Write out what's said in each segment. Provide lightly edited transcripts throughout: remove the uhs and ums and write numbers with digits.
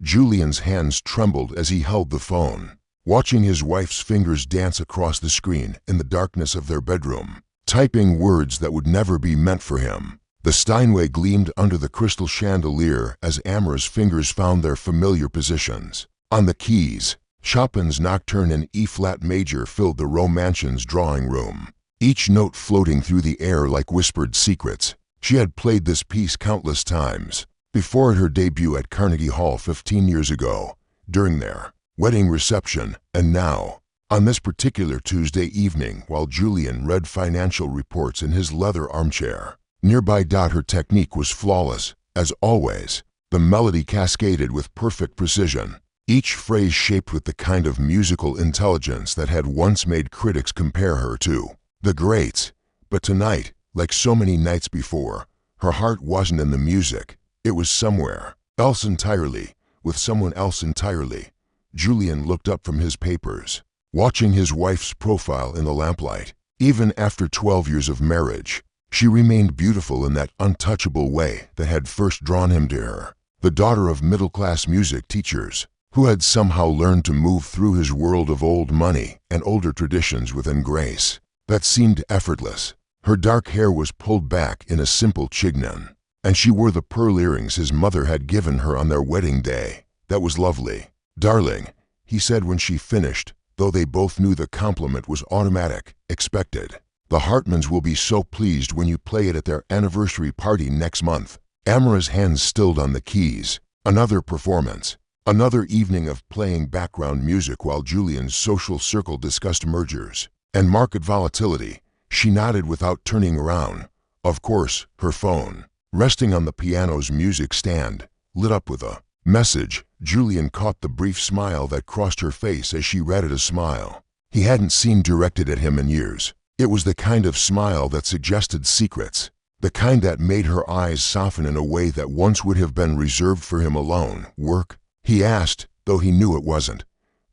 Julian's hands trembled as he held the phone, watching his wife's fingers dance across the screen in the darkness of their bedroom, typing words that would never be meant for him. The Steinway gleamed under the crystal chandelier as Amara's fingers found their familiar positions. On the keys, Chopin's Nocturne in E-flat major filled the Romantian's drawing room, each note floating through the air like whispered secrets. She had played this piece countless times, before at her debut at Carnegie Hall 15 years ago, during their wedding reception, and now, on this particular Tuesday evening while Julian read financial reports in his leather armchair. Nearby. Her technique was flawless, as always. The melody cascaded with perfect precision, each phrase shaped with the kind of musical intelligence that had once made critics compare her to the greats. But tonight, like so many nights before, her heart wasn't in the music. It was somewhere else entirely, with someone else entirely. Julian looked up from his papers, watching his wife's profile in the lamplight. Even after 12 years of marriage, she remained beautiful in that untouchable way that had first drawn him to her. The daughter of middle-class music teachers, who had somehow learned to move through his world of old money and older traditions with a grace that seemed effortless. Her dark hair was pulled back in a simple chignon, and she wore the pearl earrings his mother had given her on their wedding day. That was lovely. "Darling," he said when she finished, though they both knew the compliment was automatic, expected. "The Hartmans will be so pleased when you play it at their anniversary party next month." Amara's hands stilled on the keys. Another performance. Another evening of playing background music while Julian's social circle discussed mergers and market volatility. She nodded without turning around. Of course, her phone, resting on the piano's music stand, lit up with a message. Julian caught the brief smile that crossed her face as she read it. A smile he hadn't seen directed at him in years. It was the kind of smile that suggested secrets, the kind that made her eyes soften in a way that once would have been reserved for him alone. "Work?" he asked, though he knew it wasn't.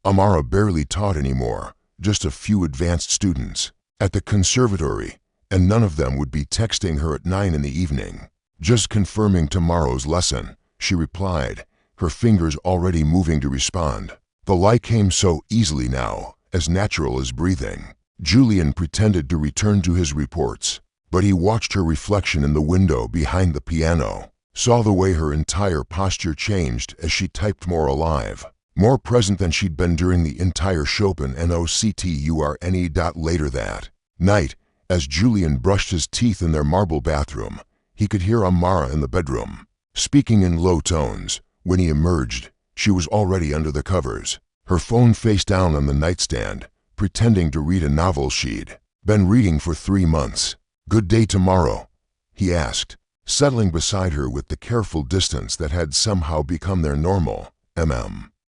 Amara barely taught anymore, just a few advanced students at the conservatory, and none of them would be texting her at 9 in the evening. "Just confirming tomorrow's lesson," she replied, her fingers already moving to respond. The lie came so easily now, as natural as breathing. Julian pretended to return to his reports, but he watched her reflection in the window behind the piano, saw the way her entire posture changed as she typed, more alive, more present than she'd been during the entire Chopin Nocturne. Later that night, as Julian brushed his teeth in their marble bathroom, he could hear Amara in the bedroom, speaking in low tones. When he emerged, she was already under the covers, her phone face down on the nightstand, pretending to read a novel she'd been reading for 3 months. "Good day tomorrow?" he asked, settling beside her with the careful distance that had somehow become their normal.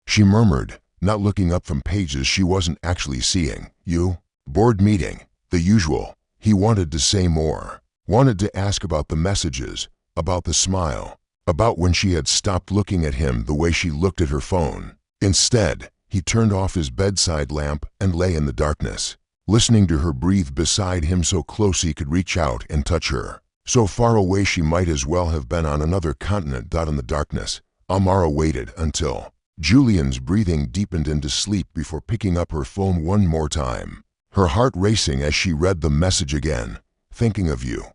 She murmured, not looking up from pages she wasn't actually seeing. "You?" "Board meeting. The usual." He wanted to say more, wanted to ask about the messages, about the smile, about when she had stopped looking at him the way she looked at her phone. Instead, he turned off his bedside lamp and lay in the darkness, listening to her breathe beside him, so close he could reach out and touch her, so far away she might as well have been on another continent. In the darkness, Amara waited until Julian's breathing deepened into sleep before picking up her phone one more time, her heart racing as she read the message again. "Thinking of you.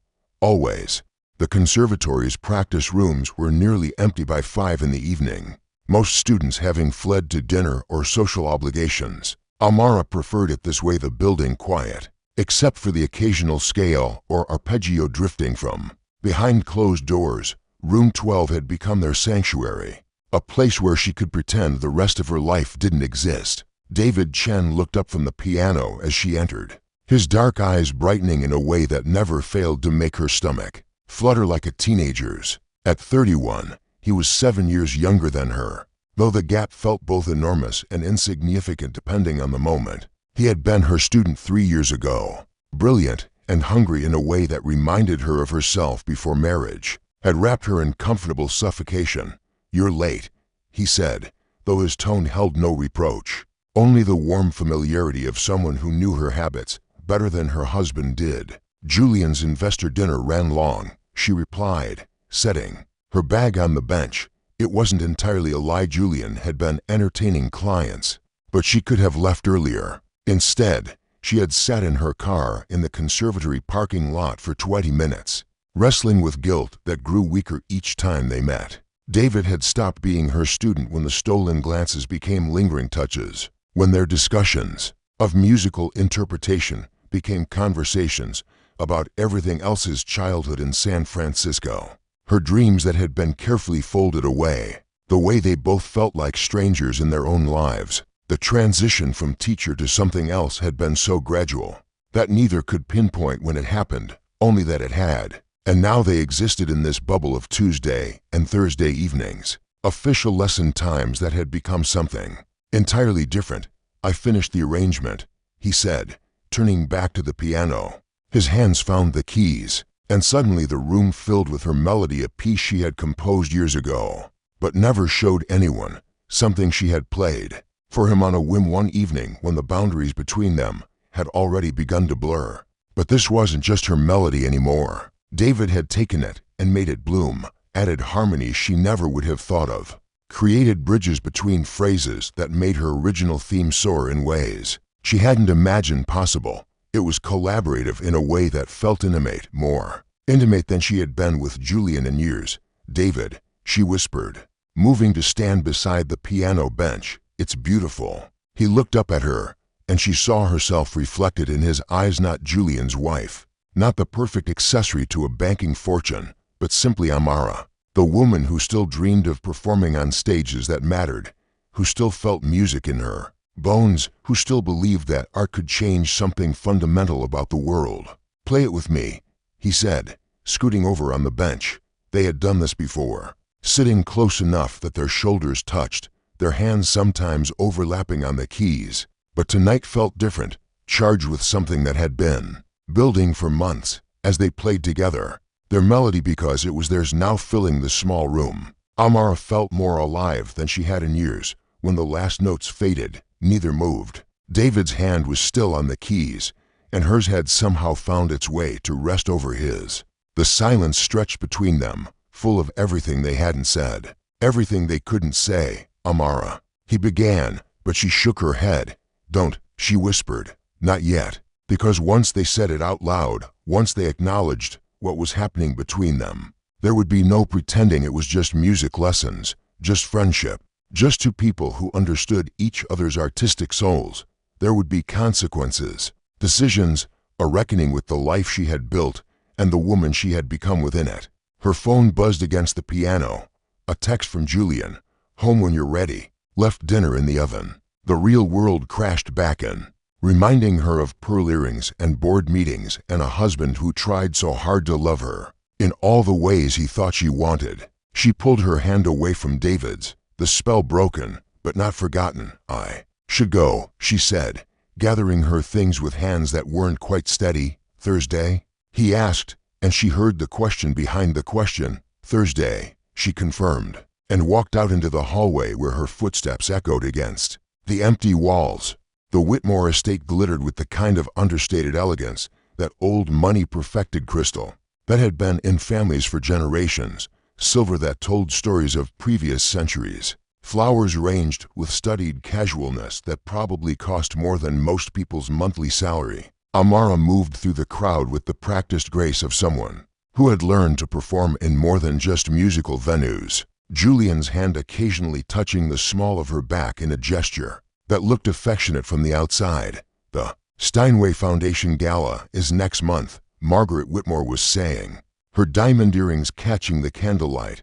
Always." The conservatory's practice rooms were nearly empty by 5 in the evening, most students having fled to dinner or social obligations. Amara preferred it this way, the building quiet, except for the occasional scale or arpeggio drifting from behind closed doors. Room 12 had become their sanctuary, a place where she could pretend the rest of her life didn't exist. David Chen looked up from the piano as she entered, his dark eyes brightening in a way that never failed to make her stomach flutter like a teenager's. At 31, he was 7 years younger than her, though the gap felt both enormous and insignificant depending on the moment. He had been her student 3 years ago, brilliant and hungry in a way that reminded her of herself before marriage, had wrapped her in comfortable suffocation. "You're late," he said, though his tone held no reproach, only the warm familiarity of someone who knew her habits better than her husband did. "Julian's investor dinner ran long," she replied, setting her bag on the bench. It wasn't entirely a lie. Julian had been entertaining clients, but she could have left earlier. Instead, she had sat in her car in the conservatory parking lot for 20 minutes, wrestling with guilt that grew weaker each time they met. David had stopped being her student when the stolen glances became lingering touches, when their discussions of musical interpretation became conversations about everything else's childhood in San Francisco. Her dreams that had been carefully folded away, the way they both felt like strangers in their own lives. The transition from teacher to something else had been so gradual that neither could pinpoint when it happened, only that it had. And now they existed in this bubble of Tuesday and Thursday evenings, official lesson times that had become something entirely different. I finished the arrangement, he said, turning back to the piano. His hands found the keys, and suddenly the room filled with her melody, a piece she had composed years ago, but never showed anyone, something she had played for him on a whim one evening when the boundaries between them had already begun to blur. But this wasn't just her melody anymore. David had taken it and made it bloom, added harmonies she never would have thought of, created bridges between phrases that made her original theme soar in ways she hadn't imagined possible. It was collaborative in a way that felt intimate, more intimate than she had been with Julian in years. David, she whispered, moving to stand beside the piano bench. It's beautiful. He looked up at her, and she saw herself reflected in his eyes, not Julian's wife, not the perfect accessory to a banking fortune, but simply Amara, the woman who still dreamed of performing on stages that mattered, who still felt music in her bones, who still believed that art could change something fundamental about the world. Play it with me, he said, scooting over on the bench. They had done this before, sitting close enough that their shoulders touched, their hands sometimes overlapping on the keys. But tonight felt different, charged with something that had been building for months. As they played together, their melody, because it was theirs, now filling the small room, Amara felt more alive than she had in years. When the last notes faded, neither moved. David's hand was still on the keys, and hers had somehow found its way to rest over his. The silence stretched between them, full of everything they hadn't said, everything they couldn't say. Amara, he began, but she shook her head. Don't, she whispered, not yet, because once they said it out loud, once they acknowledged what was happening between them, there would be no pretending it was just music lessons, just friendship, just two people who understood each other's artistic souls. There would be consequences, decisions, a reckoning with the life she had built and the woman she had become within it. Her phone buzzed against the piano. A text from Julian. Home when you're ready. Left dinner in the oven. The real world crashed back in, reminding her of pearl earrings and board meetings and a husband who tried so hard to love her in all the ways he thought she wanted. She pulled her hand away from David's, the spell broken, but not forgotten. I should go, she said, gathering her things with hands that weren't quite steady. Thursday? He asked, and she heard the question behind the question. Thursday, she confirmed, and walked out into the hallway where her footsteps echoed against the empty walls. The Whitmore estate glittered with the kind of understated elegance, that old money-perfected crystal that had been in families for generations, silver that told stories of previous centuries, flowers ranged with studied casualness that probably cost more than most people's monthly salary. Amara moved through the crowd with the practiced grace of someone who had learned to perform in more than just musical venues. Julian's hand occasionally touching the small of her back in a gesture that looked affectionate from the outside. The Steinway Foundation Gala is next month, Margaret Whitmore was saying, her diamond earrings catching the candlelight.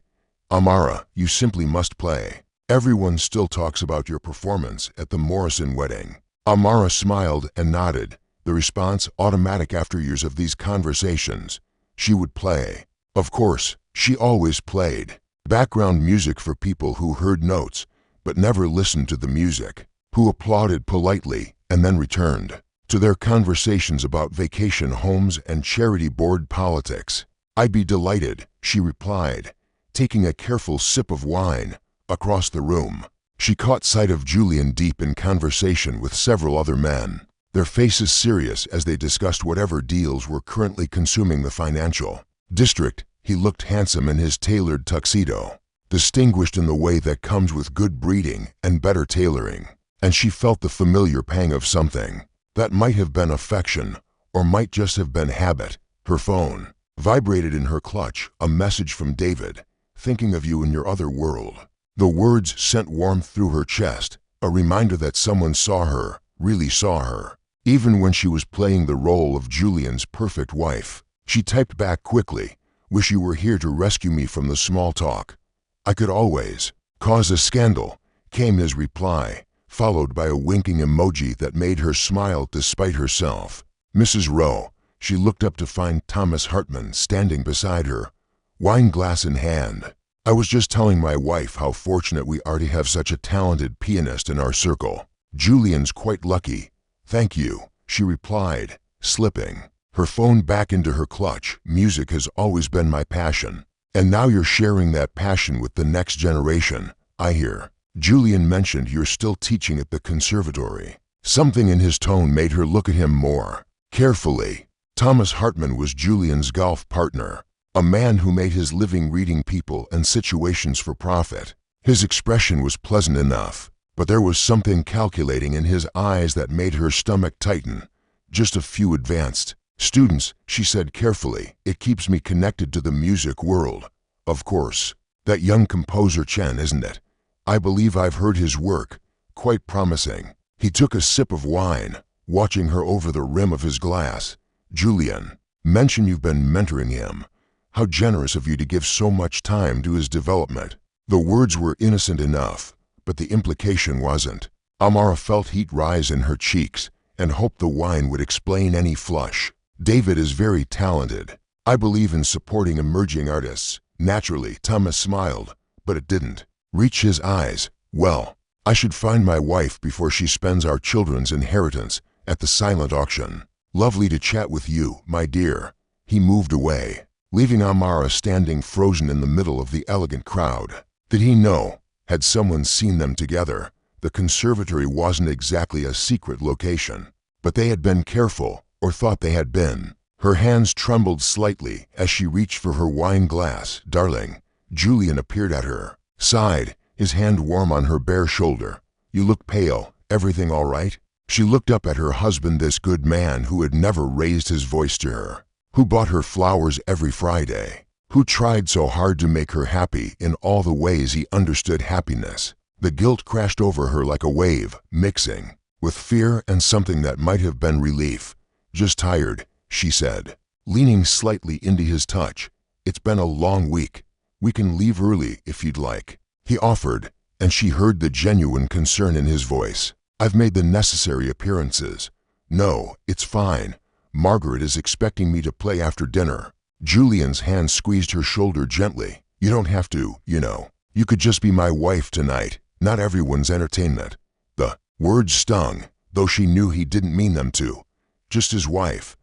Amara, you simply must play. Everyone still talks about your performance at the Morrison wedding. Amara smiled and nodded, the response automatic after years of these conversations. She would play. Of course, she always played. Background music for people who heard notes but never listened to the music, who applauded politely and then returned to their conversations about vacation homes and charity board politics. I'd be delighted, she replied, taking a careful sip of wine. Across the room, she caught sight of Julian deep in conversation with several other men, their faces serious as they discussed whatever deals were currently consuming the financial district. He looked handsome in his tailored tuxedo, distinguished in the way that comes with good breeding and better tailoring. And she felt the familiar pang of something that might have been affection or might just have been habit. Her phone vibrated in her clutch, a message from David, thinking of you in your other world. The words sent warmth through her chest, a reminder that someone saw her, really saw her, even when she was playing the role of Julian's perfect wife. She typed back quickly, "Wish you were here to rescue me from the small talk. I could always cause a scandal," came his reply, followed by a winking emoji that made her smile despite herself. Mrs. Rowe, she looked up to find Thomas Hartman standing beside her, wine glass in hand. "I was just telling my wife how fortunate we are to have such a talented pianist in our circle. Julian's quite lucky. Thank you," she replied, slipping her phone back into her clutch. "Music has always been my passion, and now you're sharing that passion with the next generation, I hear. Julian mentioned you're still teaching at the conservatory." Something in his tone made her look at him more carefully. Thomas Hartman was Julian's golf partner, a man who made his living reading people and situations for profit. His expression was pleasant enough, but there was something calculating in his eyes that made her stomach tighten. "Just a few advanced students," she said carefully. "It keeps me connected to the music world. Of course, that young composer Chen, isn't it? I believe I've heard his work. Quite promising." He took a sip of wine, watching her over the rim of his glass. "Julian mentioned you've been mentoring him. How generous of you to give so much time to his development." The words were innocent enough, but the implication wasn't. Amara felt heat rise in her cheeks and hoped the wine would explain any flush. "David is very talented. I believe in supporting emerging artists." Naturally, Thomas smiled, but it didn't reach his eyes. "Well, I should find my wife before she spends our children's inheritance at the silent auction. Lovely to chat with you, my dear." He moved away, leaving Amara standing frozen in the middle of the elegant crowd. Did he know? Had someone seen them together? The conservatory wasn't exactly a secret location, but they had been careful, or thought they had been. Her hands trembled slightly as she reached for her wine glass. "Darling." Julian appeared at her side, his hand warm on her bare shoulder. "You look pale. Everything all right?" She looked up at her husband, this good man who had never raised his voice to her, who bought her flowers every Friday, who tried so hard to make her happy in all the ways he understood happiness. The guilt crashed over her like a wave, mixing with fear and something that might have been relief. "Just tired," she said, leaning slightly into his touch. "It's been a long week. We can leave early if you'd like," he offered, and she heard the genuine concern in his voice. "I've made the necessary appearances." "No, it's fine. Margaret is expecting me to play after dinner." Julian's hand squeezed her shoulder gently. "You don't have to, you know. You could just be my wife tonight, not everyone's entertainment." The words stung, though she knew he didn't mean them to. Just his wife.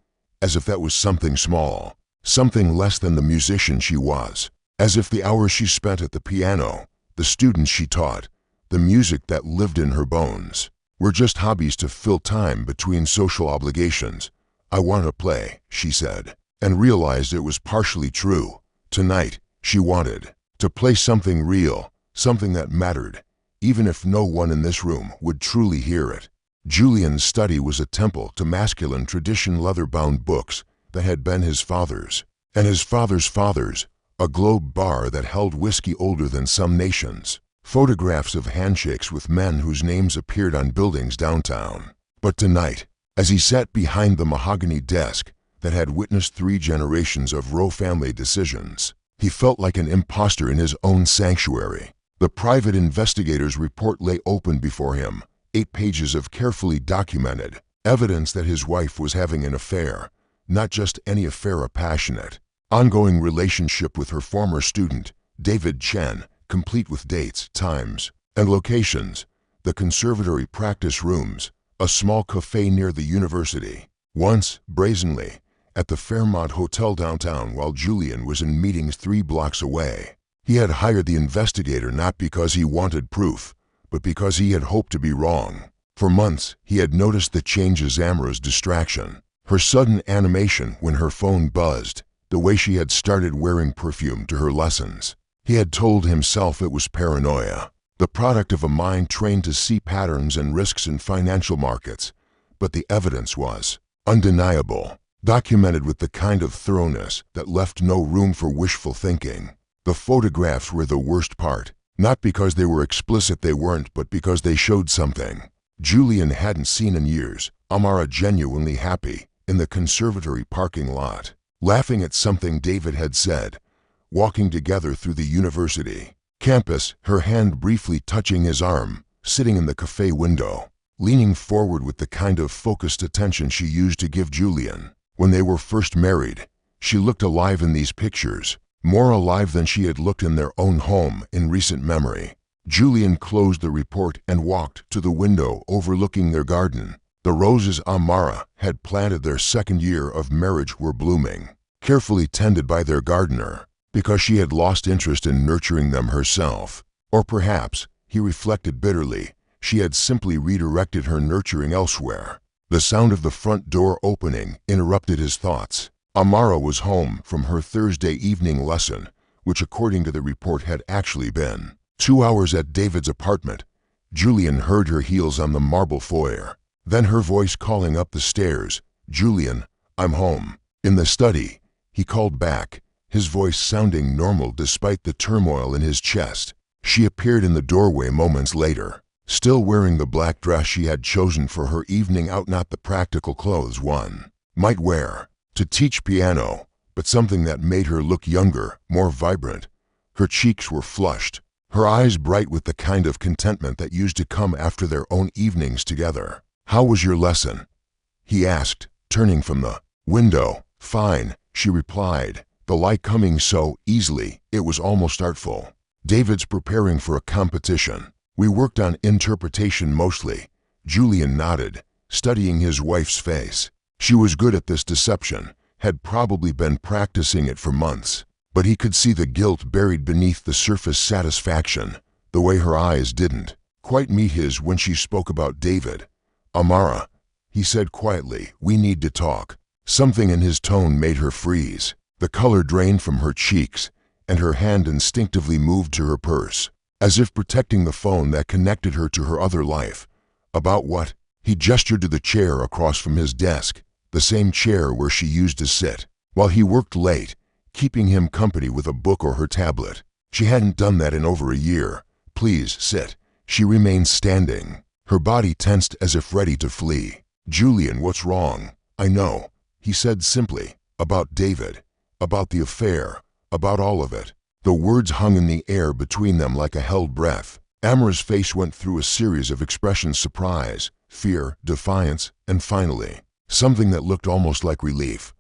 As if that was something small, something less than the musician she was. As if the hours she spent at the piano, the students she taught, the music that lived in her bones, were just hobbies to fill time between social obligations. "I want to play," she said, and realized it was partially true. Tonight, she wanted to play something real, something that mattered, even if no one in this room would truly hear it. Julian's study was a temple to masculine tradition, leather-bound books that had been his father's, and his father's father's, a globe bar that held whiskey older than some nations, photographs of handshakes with men whose names appeared on buildings downtown. But tonight, as he sat behind the mahogany desk that had witnessed 3 generations of Rowe family decisions, he felt like an imposter in his own sanctuary. The private investigator's report lay open before him, 8 pages of carefully documented evidence that his wife was having an affair, not just any affair, a passionate, ongoing relationship with her former student, David Chen, complete with dates, times, and locations, the conservatory practice rooms, a small cafe near the university, once, brazenly, at the Fairmont Hotel downtown while Julian was in meetings 3 blocks away. He had hired the investigator not because he wanted proof, but because he had hoped to be wrong. For months, he had noticed the changes: Amara's distraction, her sudden animation when her phone buzzed, the way she had started wearing perfume to her lessons. He had told himself it was paranoia, the product of a mind trained to see patterns and risks in financial markets, but the evidence was undeniable, documented with the kind of thoroughness that left no room for wishful thinking. The photographs were the worst part, not because they were explicit, they weren't, but because they showed something Julian hadn't seen in years. Amara genuinely happy, in the conservatory parking lot, laughing at something David had said, walking together through the university campus, her hand briefly touching his arm, sitting in the cafe window, leaning forward with the kind of focused attention she used to give Julian. When they were first married, she looked alive in these pictures, more alive than she had looked in their own home in recent memory. Julian closed the report and walked to the window overlooking their garden. The roses Amara had planted their second year of marriage were blooming, carefully tended by their gardener, because she had lost interest in nurturing them herself. Or perhaps, he reflected bitterly, she had simply redirected her nurturing elsewhere. The sound of the front door opening interrupted his thoughts. Amara was home from her Thursday evening lesson, which according to the report had actually been 2 hours at David's apartment. Julian heard her heels on the marble foyer, then her voice calling up the stairs, "Julian, I'm home." In the study, he called back, his voice sounding normal despite the turmoil in his chest. She appeared in the doorway moments later, still wearing the black dress she had chosen for her evening out, not the practical clothes one might wear to teach piano, but something that made her look younger, more vibrant. Her cheeks were flushed, her eyes bright with the kind of contentment that used to come after their own evenings together. "How was your lesson?" he asked, turning from the window. "Fine," she replied, the light coming so easily it was almost artful. "David's preparing for a competition. We worked on interpretation mostly." Julian nodded, studying his wife's face. She was good at this deception, had probably been practicing it for months, but he could see the guilt buried beneath the surface satisfaction, the way her eyes didn't quite meet his when she spoke about David. "Amara," he said quietly, "we need to talk." Something in his tone made her freeze. The color drained from her cheeks, and her hand instinctively moved to her purse, as if protecting the phone that connected her to her other life. "About what?" He gestured to the chair across from his desk, the same chair where she used to sit while he worked late, keeping him company with a book or her tablet. She hadn't done that in over a year. "Please, sit." She remained standing, her body tensed as if ready to flee. "Julian, what's wrong?" "I know," he said simply. "About David. About the affair. About all of it." The words hung in the air between them like a held breath. Amara's face went through a series of expressions: surprise, fear, defiance, and finally, something that looked almost like relief.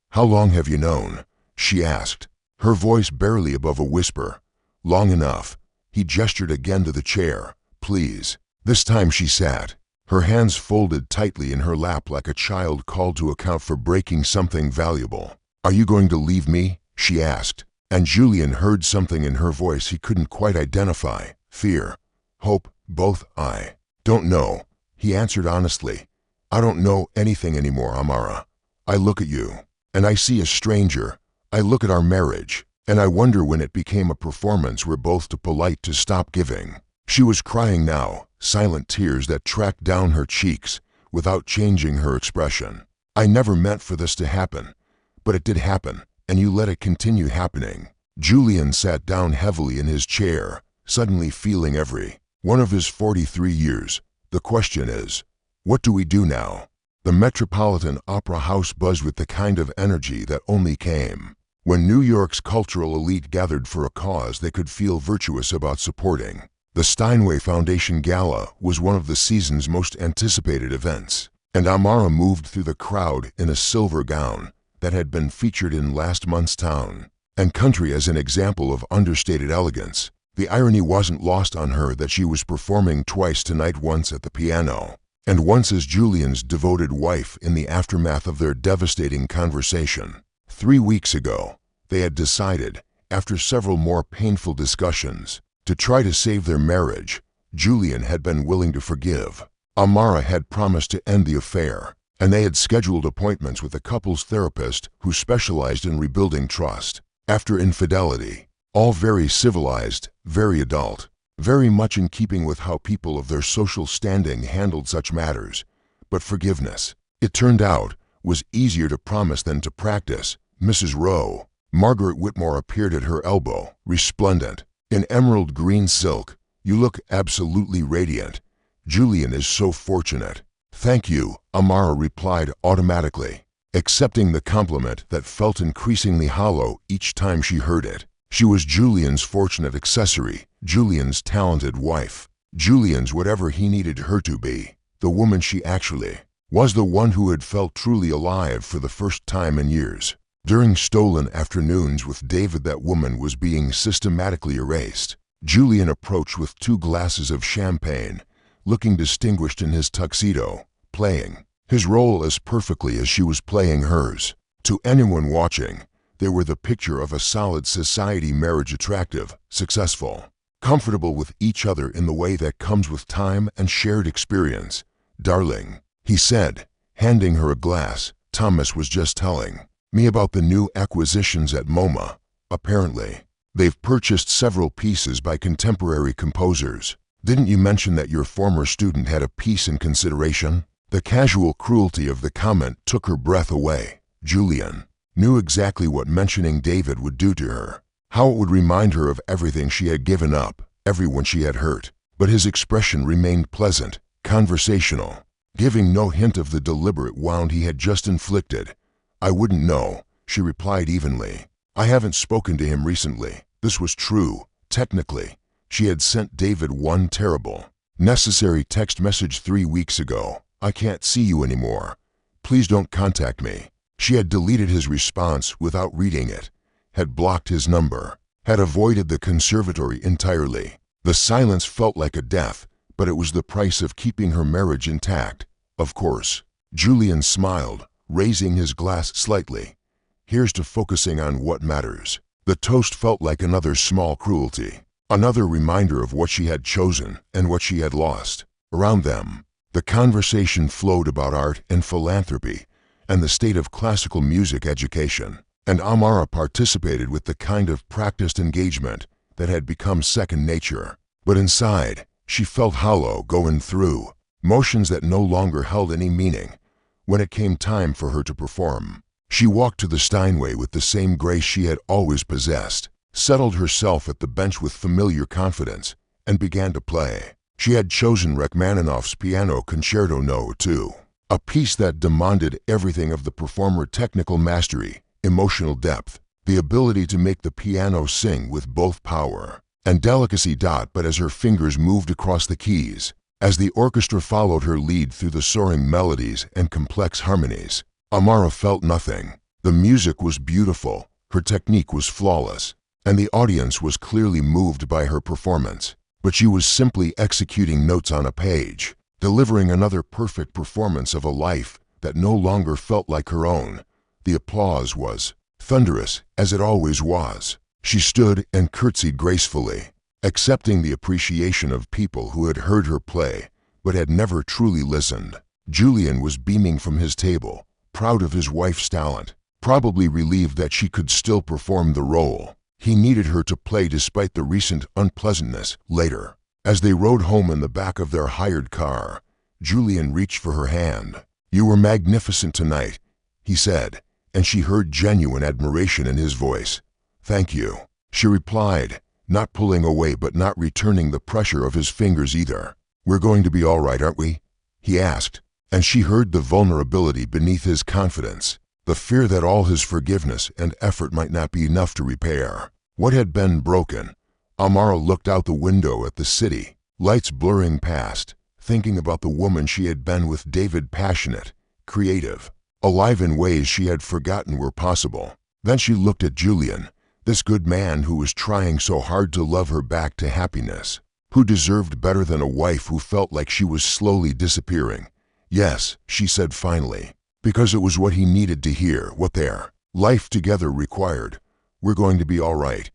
"How long have you known?" she asked, her voice barely above a whisper. "Long enough." He gestured again to the chair. "Please." This time she sat, her hands folded tightly in her lap like a child called to account for breaking something valuable. "Are you going to leave me?" she asked, and Julian heard something in her voice he couldn't quite identify. Fear, hope, both. "I don't know," he answered honestly. "I don't know anything anymore, Amara. I look at you, and I see a stranger. I look at our marriage, and I wonder when it became a performance we're both too polite to stop giving." She was crying now, silent tears that tracked down her cheeks without changing her expression. "I never meant for this to happen, but it did happen, and you let it continue happening." Julian sat down heavily in his chair, suddenly feeling every one of his 43 years. "The question is, what do we do now?" The Metropolitan Opera House buzzed with the kind of energy that only came when New York's cultural elite gathered for a cause they could feel virtuous about supporting. The Steinway Foundation Gala was one of the season's most anticipated events, and Amara moved through the crowd in a silver gown that had been featured in last month's Town and Country as an example of understated elegance. The irony wasn't lost on her that she was performing twice tonight, once at the piano, and once as Julian's devoted wife in the aftermath of their devastating conversation. 3 weeks ago, they had decided, after several more painful discussions, to try to save their marriage. Julian had been willing to forgive. Amara had promised to end the affair, and they had scheduled appointments with a couples therapist who specialized in rebuilding trust after infidelity. All very civilized, very adult, very much in keeping with how people of their social standing handled such matters. But forgiveness, it turned out, was easier to promise than to practice. Mrs. Rowe, Margaret Whitmore, appeared at her elbow, resplendent, in emerald green silk. You look absolutely radiant. Julian is so fortunate. Thank you, Amara replied automatically, accepting the compliment that felt increasingly hollow each time she heard it. She was Julian's fortunate accessory, Julian's talented wife, Julian's whatever he needed her to be. The woman she actually was, the one who had felt truly alive for the first time in years. During stolen afternoons with David, that woman was being systematically erased. Julian approached with 2 glasses of champagne, looking distinguished in his tuxedo, playing his role as perfectly as she was playing hers. To anyone watching, they were the picture of a solid society marriage, attractive, successful, comfortable with each other in the way that comes with time and shared experience. Darling, he said, handing her a glass, Thomas was just telling me about the new acquisitions at MoMA. Apparently, they've purchased several pieces by contemporary composers. Didn't you mention that your former student had a piece in consideration? The casual cruelty of the comment took her breath away. Julian knew exactly what mentioning David would do to her, how it would remind her of everything she had given up, everyone she had hurt. But his expression remained pleasant, conversational, giving no hint of the deliberate wound he had just inflicted. I wouldn't know, she replied evenly. I haven't spoken to him recently. This was true. Technically, she had sent David one terrible, necessary text message 3 weeks ago. I can't see you anymore. Please don't contact me. She had deleted his response without reading it, had blocked his number, had avoided the conservatory entirely. The silence felt like a death, but it was the price of keeping her marriage intact. Of course. Julian smiled, raising his glass slightly. Here's to focusing on what matters. The toast felt like another small cruelty, another reminder of what she had chosen and what she had lost. Around them, the conversation flowed about art and philanthropy and the state of classical music education, and Amara participated with the kind of practiced engagement that had become second nature. But inside, she felt hollow going through, motions that no longer held any meaning. When it came time for her to perform, she walked to the Steinway with the same grace she had always possessed, settled herself at the bench with familiar confidence, and began to play. She had chosen Rachmaninoff's Piano Concerto No. 2, a piece that demanded everything of the performer: technical mastery, emotional depth, the ability to make the piano sing with both power and delicacy. But as her fingers moved across the keys, as the orchestra followed her lead through the soaring melodies and complex harmonies, Amara felt nothing. The music was beautiful, her technique was flawless, and the audience was clearly moved by her performance. But she was simply executing notes on a page, delivering another perfect performance of a life that no longer felt like her own. The applause was thunderous, as it always was. She stood and curtsied gracefully, accepting the appreciation of people who had heard her play but had never truly listened. Julian was beaming from his table, proud of his wife's talent, probably relieved that she could still perform the role. He needed her to play despite the recent unpleasantness. Later, as they rode home in the back of their hired car, Julian reached for her hand. You were magnificent tonight, he said, and she heard genuine admiration in his voice. Thank you, she replied, not pulling away but not returning the pressure of his fingers either. We're going to be all right, aren't we? He asked, and she heard the vulnerability beneath his confidence, the fear that all his forgiveness and effort might not be enough to repair what had been broken. Amara looked out the window at the city, lights blurring past, thinking about the woman she had been with David, passionate, creative, alive in ways she had forgotten were possible. Then she looked at Julian, this good man who was trying so hard to love her back to happiness, who deserved better than a wife who felt like she was slowly disappearing. Yes, she said finally, because it was what he needed to hear, what their life together required. We're going to be all right.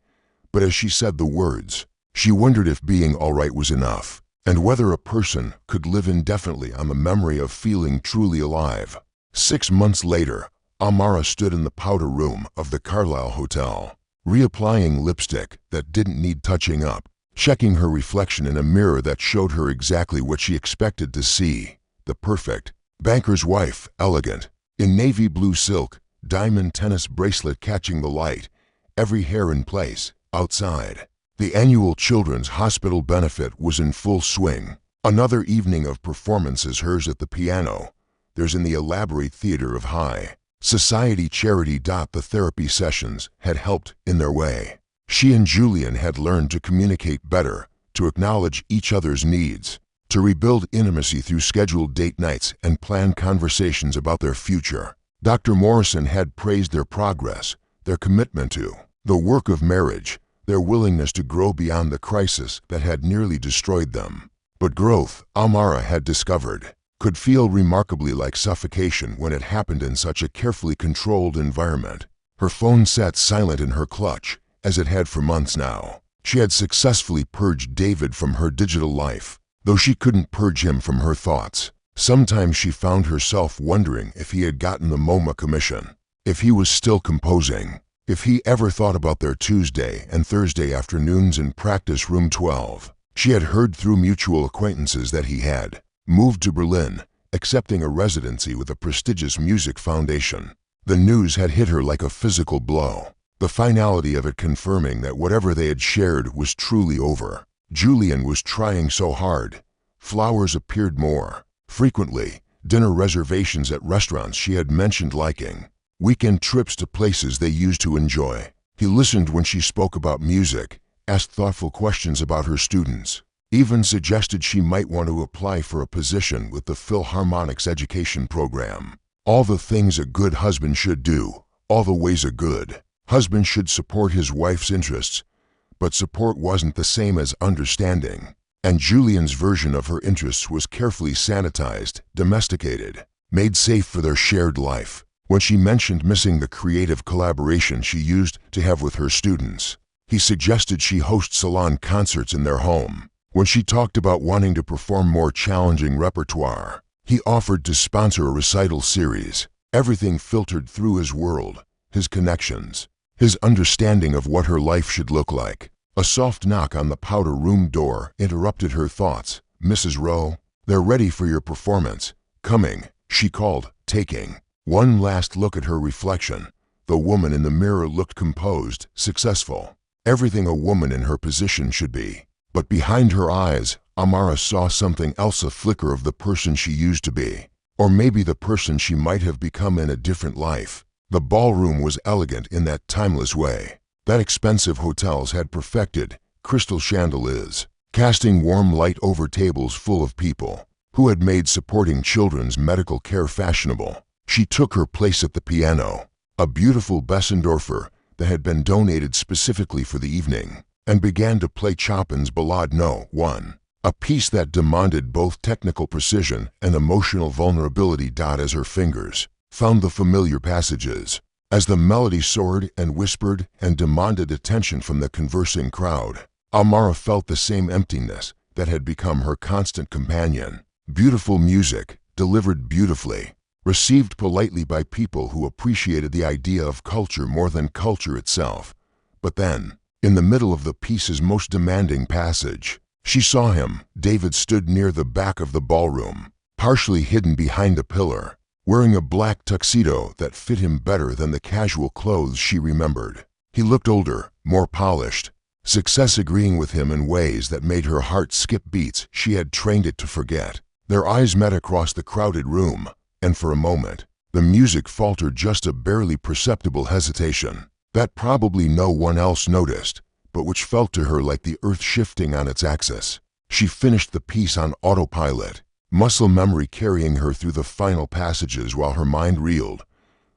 But as she said the words, she wondered if being all right was enough, and whether a person could live indefinitely on the memory of feeling truly alive. 6 months later, Amara stood in the powder room of the Carlisle Hotel, reapplying lipstick that didn't need touching up, checking her reflection in a mirror that showed her exactly what she expected to see, the perfect banker's wife, elegant, in navy blue silk, diamond tennis bracelet catching the light, every hair in place, outside. The annual Children's Hospital benefit was in full swing. Another evening of performances, hers at the piano, theirs in the elaborate theater of high society charity. The therapy sessions had helped in their way. She and Julian had learned to communicate better, to acknowledge each other's needs, to rebuild intimacy through scheduled date nights and plan conversations about their future. Dr. Morrison had praised their progress, their commitment to the work of marriage, their willingness to grow beyond the crisis that had nearly destroyed them. But growth, Amara had discovered, could feel remarkably like suffocation when it happened in such a carefully controlled environment. Her phone sat silent in her clutch, as it had for months now. She had successfully purged David from her digital life, though she couldn't purge him from her thoughts. Sometimes she found herself wondering if he had gotten the MoMA commission, if he was still composing, if he ever thought about their Tuesday and Thursday afternoons in practice room 12. She had heard through mutual acquaintances that he had moved to Berlin, accepting a residency with a prestigious music foundation. The news had hit her like a physical blow, the finality of it confirming that whatever they had shared was truly over. Julian was trying so hard. Flowers appeared more frequently, dinner reservations at restaurants she had mentioned liking, weekend trips to places they used to enjoy. He listened when she spoke about music, asked thoughtful questions about her students, even suggested she might want to apply for a position with the Philharmonic's education program. All the things a good husband should do, all the ways a good husband should support his wife's interests, but support wasn't the same as understanding. And Julian's version of her interests was carefully sanitized, domesticated, made safe for their shared life. When she mentioned missing the creative collaboration she used to have with her students, he suggested she host salon concerts in their home. When she talked about wanting to perform more challenging repertoire, he offered to sponsor a recital series. Everything filtered through his world, his connections, his understanding of what her life should look like. A soft knock on the powder room door interrupted her thoughts. "Mrs. Rowe, they're ready for your performance." "Coming," she called, taking one last look at her reflection. The woman in the mirror looked composed, successful, everything a woman in her position should be. But behind her eyes, Amara saw something else, a flicker of the person she used to be, or maybe the person she might have become in a different life. The ballroom was elegant in that timeless way that expensive hotels had perfected. Crystal chandeliers, casting warm light over tables full of people who had made supporting children's medical care fashionable. She took her place at the piano, a beautiful Bessendorfer that had been donated specifically for the evening, and began to play Chopin's Ballade No. 1, a piece that demanded both technical precision and emotional vulnerability. As her fingers found the familiar passages, as the melody soared and whispered and demanded attention from the conversing crowd, Amara felt the same emptiness that had become her constant companion. Beautiful music, delivered beautifully, received politely by people who appreciated the idea of culture more than culture itself. But then, in the middle of the piece's most demanding passage, she saw him. David stood near the back of the ballroom, partially hidden behind a pillar, wearing a black tuxedo that fit him better than the casual clothes she remembered. He looked older, more polished, success agreeing with him in ways that made her heart skip beats she had trained it to forget. Their eyes met across the crowded room, and for a moment, the music faltered, just a barely perceptible hesitation that probably no one else noticed, but which felt to her like the earth shifting on its axis. She finished the piece on autopilot, muscle memory carrying her through the final passages while her mind reeled.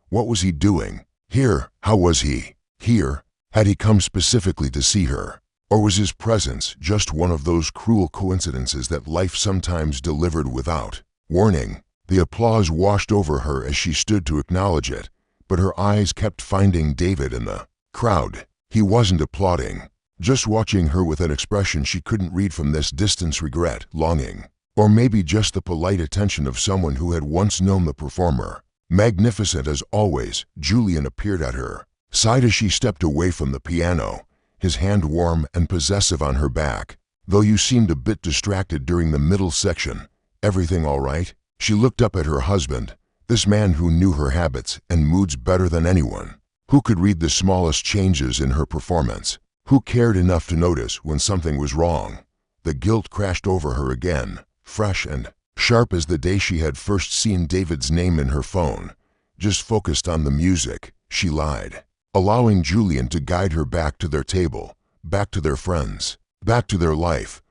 What was he doing here? How was he here? Had he come specifically to see her? Or was his presence just one of those cruel coincidences that life sometimes delivered without warning? The applause washed over her as she stood to acknowledge it, but her eyes kept finding David in the crowd. He wasn't applauding, just watching her with an expression she couldn't read from this distance: regret, longing, or maybe just the polite attention of someone who had once known the performer. Magnificent as always, Julian appeared at her sighed as she stepped away from the piano, his hand warm and possessive on her back. "Though you seemed a bit distracted during the middle section. Everything all right?" She looked up at her husband, this man who knew her habits and moods better than anyone, who could read the smallest changes in her performance, who cared enough to notice when something was wrong. The guilt crashed over her again, fresh and sharp as the day she had first seen David's name in her phone. Just focused on the music, she lied, allowing Julian to guide her back to their table, back to their friends, back to their life.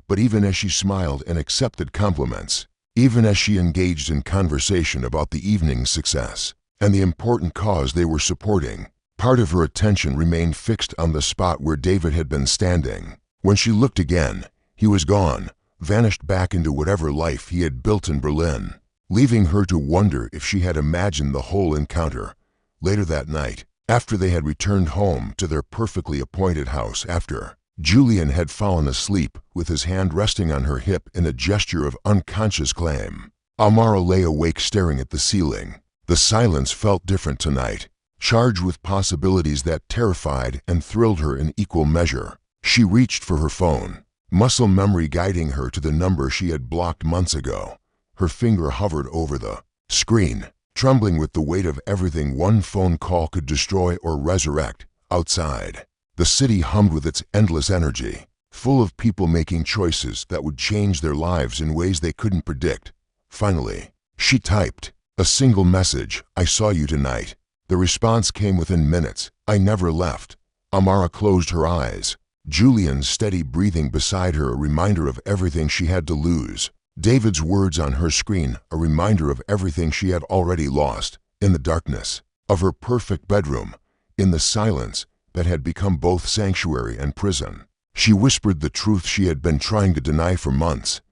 But even as she smiled and accepted compliments, even as she engaged in conversation about the evening's success and the important cause they were supporting, part of her attention remained fixed on the spot where David had been standing. When she looked again, he was gone, vanished back into whatever life he had built in Berlin, leaving her to wonder if she had imagined the whole encounter. Later that night, after they had returned home to their perfectly appointed house, after Julian had fallen asleep with his hand resting on her hip in a gesture of unconscious claim, Amara lay awake staring at the ceiling. The silence felt different tonight, charged with possibilities that terrified and thrilled her in equal measure. She reached for her phone, muscle memory guiding her to the number she had blocked months ago. Her finger hovered over the screen, trembling with the weight of everything one phone call could destroy or resurrect. Outside, the city hummed with its endless energy, full of people making choices that would change their lives in ways they couldn't predict. Finally, she typed a single message: "I saw you tonight." The response came within minutes: "I never left." Amara closed her eyes, Julian's steady breathing beside her a reminder of everything she had to lose. David's words on her screen a reminder of everything she had already lost. In the darkness of her perfect bedroom, in the silence that had become both sanctuary and prison, she whispered the truth she had been trying to deny for months.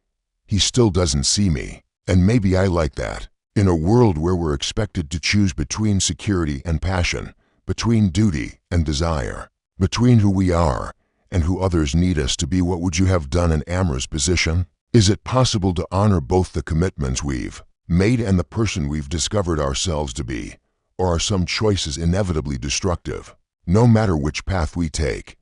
"He still doesn't see me, and maybe I like that." In a world where we're expected to choose between security and passion, between duty and desire, between who we are and who others need us to be, what would you have done in Amra's position? Is it possible to honor both the commitments we've made and the person we've discovered ourselves to be? Or are some choices inevitably destructive? No matter which path we take,